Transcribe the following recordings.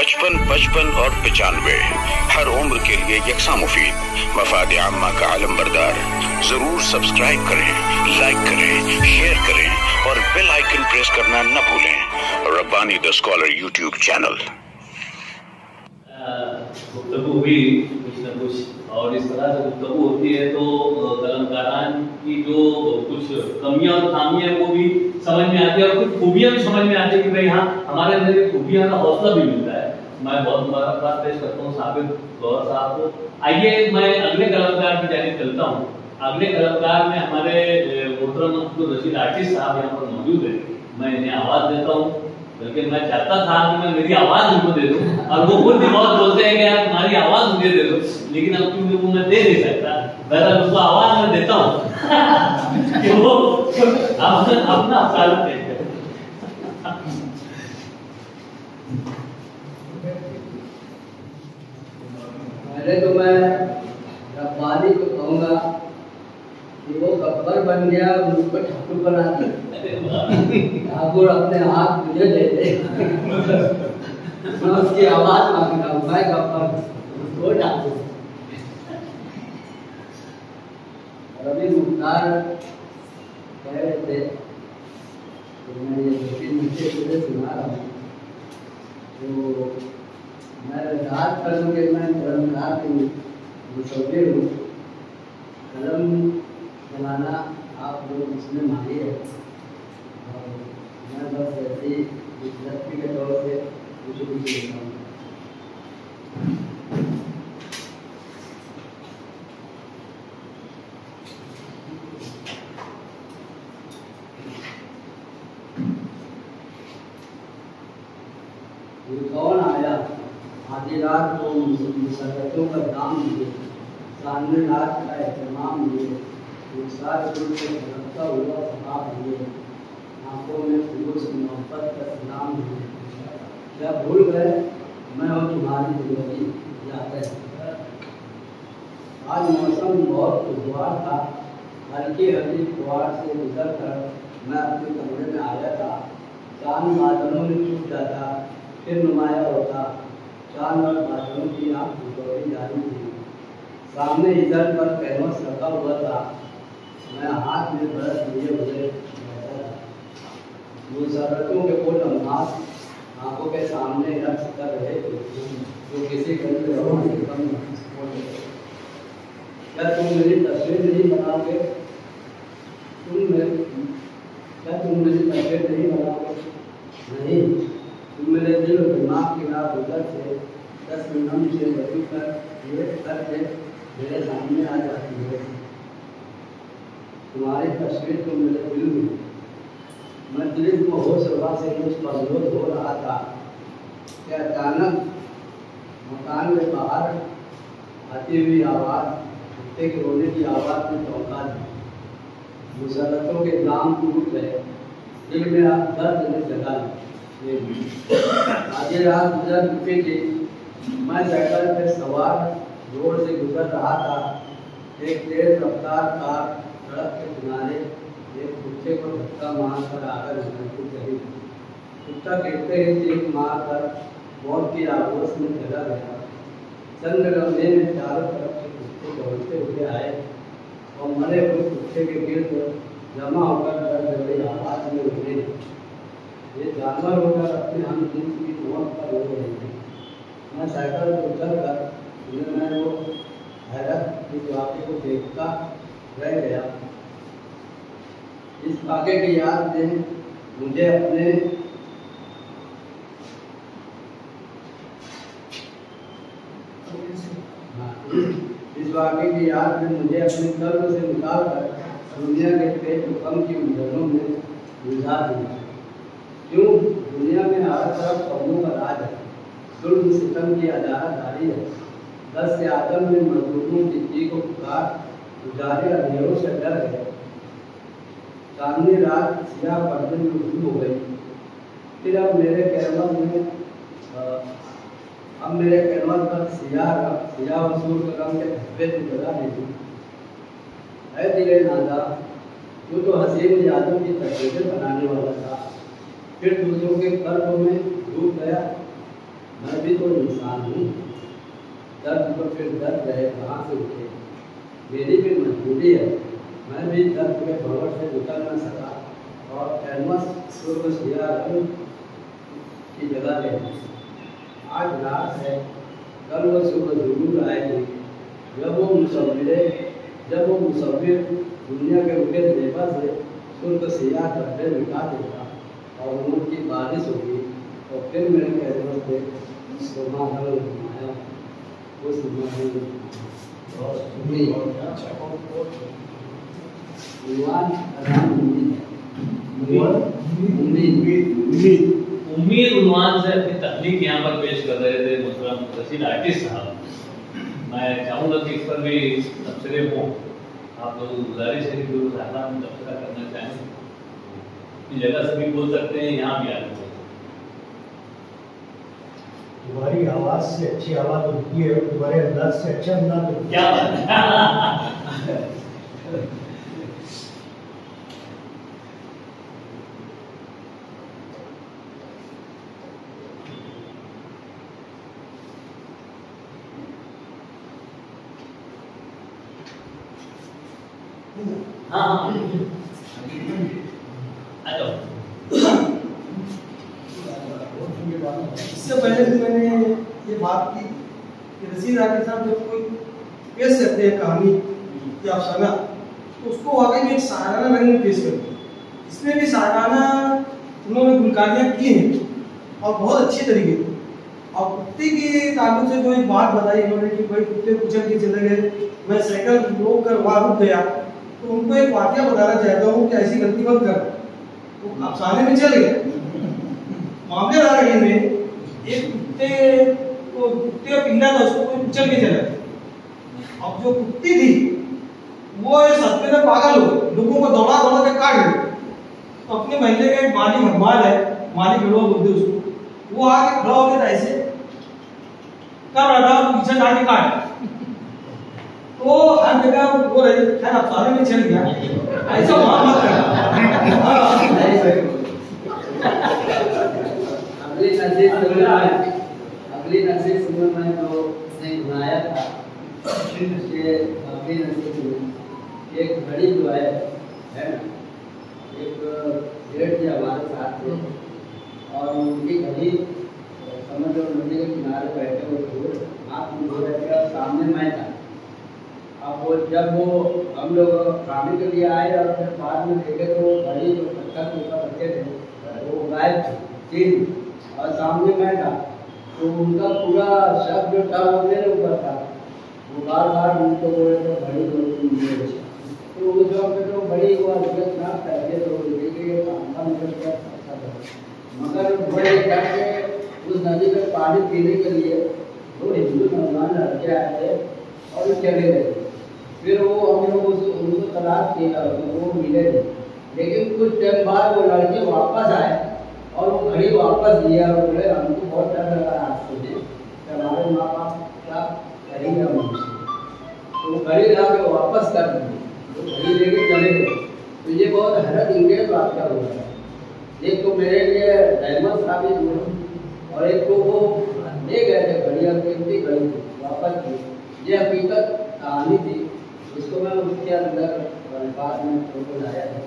55 55 और 95 हर उम्र के लिए यकसा मुफीद। मफाद आम्मा का आलम बरदार। जरूर सब्सक्राइब करें, लाइक करें, शेयर करें और बेल आइकन प्रेस करना न भूलें। Rabbani the scholar YouTube channel. गुफ्तगू हुई कुछ न कुछ, और इस तरह से गुफ्तगू होती है तो कलमकारान की जो कुछ कमियां और खामियां हैं वो भी समझ में आती है और कुछ खूबियां भी समझ में आती है कि भाई हाँ हमारे अंदर ये खूबियां का हौसला भी मिलता है। मैं बहुत मुबारकबाद पेश करता हूँ साबिर गौहर साहब को। आइए मैं अगले कलमकार की जानिब चलता हूँ। अगले कलमकार में हमारे मोहतरम अब्दुल रशीद आर्टिस्ट साहब यहाँ पर मौजूद है। मैं इन्हें आवाज देता हूँ, बल्कि मैं चाहता था कि मैं मेरी आवाज उनको दे दूं, और वो खुद भी बहुत बोलते हैं कि आप तुम्हारी आवाज मुझे दे दो, लेकिन अब क्योंकि वो मैं दे नहीं सकता, बहरहाल उसको आवाज मैं देता हूँ कि वो अपना ताल्लुक देख करें। पहले तो मैं रब्बानी को कहूँगा कि वो गब्बर बन गया और मुझको ठाकुर बना दिया। ठाकुर अपने हाथ मुझे दे दे, मैं उसकी आवाज मांगता हूँ, मैं गब्बर उसको ठाकुर। रवि मुख्तार कह रहे थे तो मैं ये नीचे पूरे सुना रहा हूँ। तो मैं रात करूँ कि मैं कलमकार की मुसव्विर हूँ। कलम चलाना आप लोग इसमें माहिर है, और मैं बस ऐसे ही दिलचस्पी के तौर से कुछ भी लिखता हूँ। ये कौन आया आधी रात को मुसरतों का दाम दिए, सामने रात का एहतमाम दिए, सारे रूप से झलकता हुआ सबाब दिए, आंखों में फूलों से मोहब्बत का सलाम दिए। क्या भूल गए मैं और तुम्हारी जिंदगी जाते हैं। आज मौसम बहुत खुशगवार था, हल्की हल्की फुहार से गुजर कर मैं अपने कमरे में आया था। चांद बादलों में छुप जाता फिर नुमाया होता, चांद और बादलों की आँख गुजरी जानी थी। सामने इधर पर कैनवस रखा हुआ था, मैं हाथ में ब्रश लिए हुए बैठा था। मुसर्रतों के वो लम्हात आंखों के सामने रक्स कर रहे थे जो किसी गंद रवा से कम हो गए। क्या तुम मेरी तस्वीर नहीं बनाओगे? क्या तुम मेरी तस्वीर नहीं बनाओगे? नहीं, तुम मेरे दिल और दिमाग की रात उधर से 10 मिनट से बदल कर ये करके मेरे सामने आ जाती है। तुम्हारी तस्वीर तो मेरे दिल में, मैं दिल को होश रवा से मुझ पर विरोध हो रहा था कि अचानक मकान में बाहर आती हुई आवाज़, कुत्ते के रोने की आवाज़ में चौंका दी। मुसरतों के दाम टूट गए, दिल में आप दर्द ने जगा आधी रात गुजर चुकी थी। मैं साइकिल पे सवार रोड से गुजर रहा था। एक तेज रफ्तार कार सड़क के किनारे एक कुत्ते को धक्का मारकर आकर घुटने चली। कुत्ता गिरते ही चीख मारकर मौत की आगोश में चला गया। चंद लम्हे में चारों तरफ से कुत्ते दौड़ते हुए आए और मरे हुए कुत्ते के गिर्द जमा होकर दर्द भरी आवाज में उठे। ये जानवर होकर अपने हम दिन की मौत पर रो रहे थे। मैं साइकिल पर उतर कर मैं वो हैरत इस वाक़े को देखता रह गया। इस वाक़े की याद ने मुझे अपने इस वाक़े की याद ने मुझे अपने कर्म से निकाल कर दुनिया के पेट कम की उलझनों में उलझा दिया। क्यों? दुनिया में हर तरफ कौमों का राज है, जुल्म सितम की अदालतदारी है। 10 के आदम में मजलूमों की चीख को पुकार उजाले अंधेरों से डर गए। चांदनी रात सियाह पर्दे में गुम हो गई। फिर अब मेरे कैनवस पर सियाह वसूल का रंग के धब्बे से जगा देती है। दिले नादा, तू तो हसीन यादों की तस्वीरें बनाने वाला था, फिर दूसरों के कर्म में डूब गया। मैं भी तो इंसान हूँ, दर्द पर फिर दर्द रहे कहाँ से उठे, मेरी भी मजबूरी है, मैं भी दर्द के भंवर से निकल न सका और एडमस स्वर्ग सिया रंग की जगह ले। आज रात है, कल वो सुबह जरूर आएगी, जब वो मुसव्विर दुनिया के उठे जेबा से सुर्ख सिया गड्ढे मिटा देगा और नूर की बारिश होगी, और फिर मेरे कहने से सुमाहल घुमाया उस महल उम्मीद उन्वान से अपनी तकलीफ यहाँ पर पेश कर रहे थे मोहतरम रशीद आर्टिस्ट साहब। मैं चाहूँगा कि इस पर भी तबसरे हों। आप लोग गुजारिश है कि जो ज़्यादा हम तबसरा करना चाहें इस जगह से भी बोल सकते हैं, यहाँ भी आगे बोल सकते हैं। तुम्हारी आवाज़ से अच्छी आवाज़ होती है और तुम्हारे अंदाज से अच्छा अंदाज होता है। क्या बात है। हाँ आ जाओ। इससे पहले भी मैंने ये बात की कि रशीद आर्टिस्ट साहब जब कोई पेश करते हैं कहानी या अफसाना तो उसको वाकई में एक सालाना रंग में पेश करते हैं। इसमें भी सालाना उन्होंने गुलकारियाँ की हैं और बहुत अच्छे तरीके से। और कुत्ते के ताल्लुक से जो एक बात बताई उन्होंने कि भाई कुत्ते कुचल के चले गए, मैं साइकिल रोक कर वहाँ रुक गया, तो उनको एक वाकया बताना चाहता हूँ कि ऐसी गलती मत कर। तो अफसाने में चल गए मामले आ रहे में एक कुत्ते का पिल्ला था, उसको कोई कुचल के चला। अब जो कुत्ती थी वो इस सदमे में पागल हो गई, लोगों को दौड़ा दौड़ा के काट गई। तो अपने महल्ले का एक माली भगवान है, माली गढ़वा बोलते उसको, वो आके खड़ा हो गया ऐसे कर रहा था, पीछे जाके काट। तो हर जगह वो रही, खैर अफसाने में चल गया, ऐसा वहां मत करना। अगली नसीब में जो उसने बनाया था कि अगली नसीब में एक घड़ी जो है ना, एक सेठ जी हमारे साथ थे और उनकी घड़ी समझ लो नदी के किनारे बैठे हुए थे, हाथ में धो रहे थे और सामने मैं था। अब वो जब वो हम लोग खाने के लिए आए और फिर बाद में देखे तो वो घड़ी जो पत्थर के ऊपर रखे थे वो गायब थी और सामने मैं था। तो उनका पूरा शब्द जो था वो मेरे ऊपर था, वो बार बार उनको बोल रहे थे घड़ी तो उस वक्त तो बड़ी वो अजगत ना पहले तो मगर बड़े करके उस नदी में पानी पीने के लिए वो हिंदू मेहमान लड़के आए थे और चले गए। फिर वो हम लोग उनको तलाश किया, वो मिले थे, लेकिन कुछ टाइम बाद वो लड़के वापस आए और वो घड़ी वापस दिया और बोले हमको बहुत डर लगा रास्ते में कि हमारे माँ बाप क्या करेंगे हम हमसे। तो वो घड़ी ला के वापस कर दी, तो घड़ी लेके चले गए। तो ये बहुत हैरत इंगेज वाक़या हुआ है। एक तो मेरे लिए रहमत साबित हुआ और एक तो वो ले गए थे घड़िया कीमती घड़ी वापस की। ये हकीकत कहानी थी, इसको मैं उसके अंदर बाद में फोटो लाया था।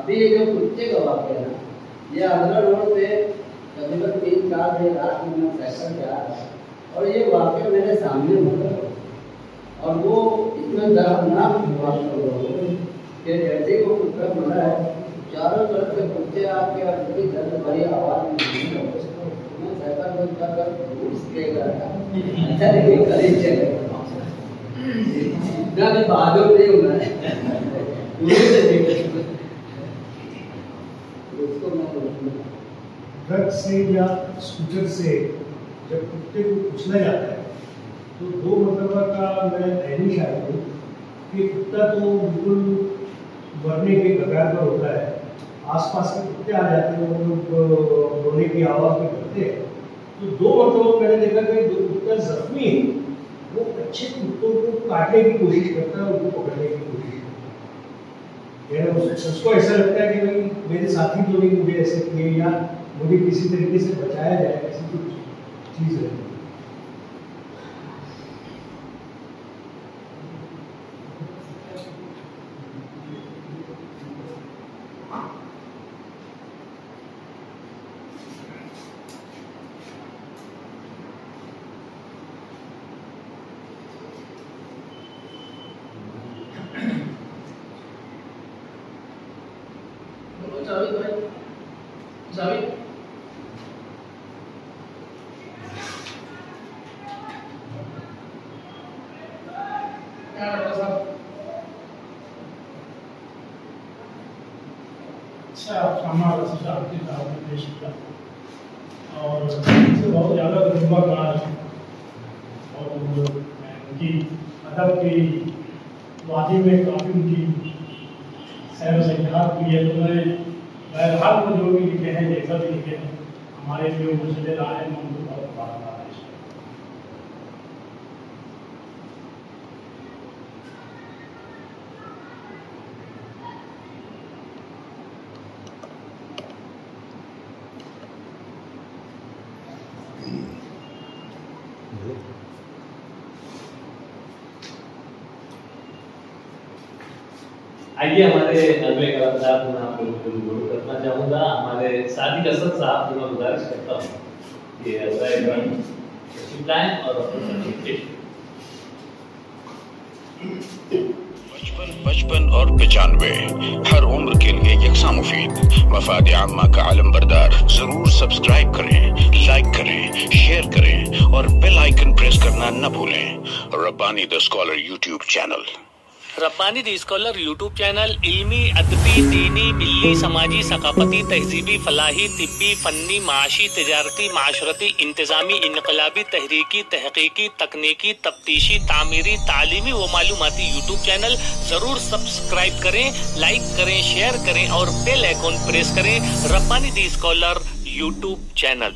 अभी ये जो कुत्ते का वाक़या है ना, ये आगरा रोड पे तकरीबन 3-4 बजे रात में मैं साइकिल से आ रहा था और ये वाक़या मेरे सामने हुआ और वो इतना दर्दनाक वाक़या हुआ कि जैसे वो कुत्ता मरा है, चारों तरफ से कुत्ते आके और बड़ी दर्द भरी आवाज़ में मैं साइकिल बंद कर घुस के गया। ऐसा नहीं करीब चले इतना भी बहादुर नहीं होना है। ट्रक से या स्कूटर से जब कुत्ते को कुचला जाता है तो 2 मरतबा का मैं तहरीश आई हूँ कि कुत्ता तो बिल्कुल मरने के कगार पर होता है, आसपास के कुत्ते आ जाते हैं, वो लोग रोने की आवाज़ में करते हैं। तो 2 मरतबा मैंने देखा कि जो कुत्ता जख्मी है वो अच्छे कुत्तों को काटने की कोशिश करता है, उनको पकड़ने की कोशिश करता है। उसको ऐसा लगता है कि भाई मेरे साथी तो नहीं मुझे ऐसे किए या मुझे किसी तरीके से बचाया जाए, ऐसी कुछ चीज़ है। जावेद भाई, जावेद क्या डॉक्टर साहब? अच्छा सामना आपके सामने पेश किया और इससे बहुत ज़्यादा तजुर्बा कार है और उनकी अदब की वादी में काफ़ी उनकी सैर सयाहत की है। तो मैं बहरहाल में जो भी लिखे हैं जैसा भी लिखे हैं हमारे जो मुझे रहा है मैं उनको बहुत बात है। आइए हमारे अगले कलाकार को मैं आपको गुरु करना चाहूँगा। हमारे सादिक असद साहब को मैं गुजारिश करता हूँ कि चिपकाएं और बचपन और 95 हर उम्र के लिए यकसा मुफीद मफाद आम्मा का आलम बरदार। जरूर सब्सक्राइब करें, लाइक करें, शेयर करें और बेल आइकन प्रेस करना न भूलें। Rabbani the scholar YouTube channel. Rabbani the scholar YouTube channel इल्मी, अदबी, दीनी, मिल्ली, समाजी, सकाफती, तहजीबी, फलाही, तिब्बी, फन्नी, माशी, तिजारती, माशरती, इंतजामी, इनकलाबी, तहरीकी, तहकीकी, तकनीकी, तफ्तीशी, तामीरी, तालीमी व मालूमाती यूट्यूब चैनल जरूर सब्सक्राइब करें, लाइक करें, शेयर करें और बेल आइकन प्रेस करें। Rabbani the scholar YouTube channel.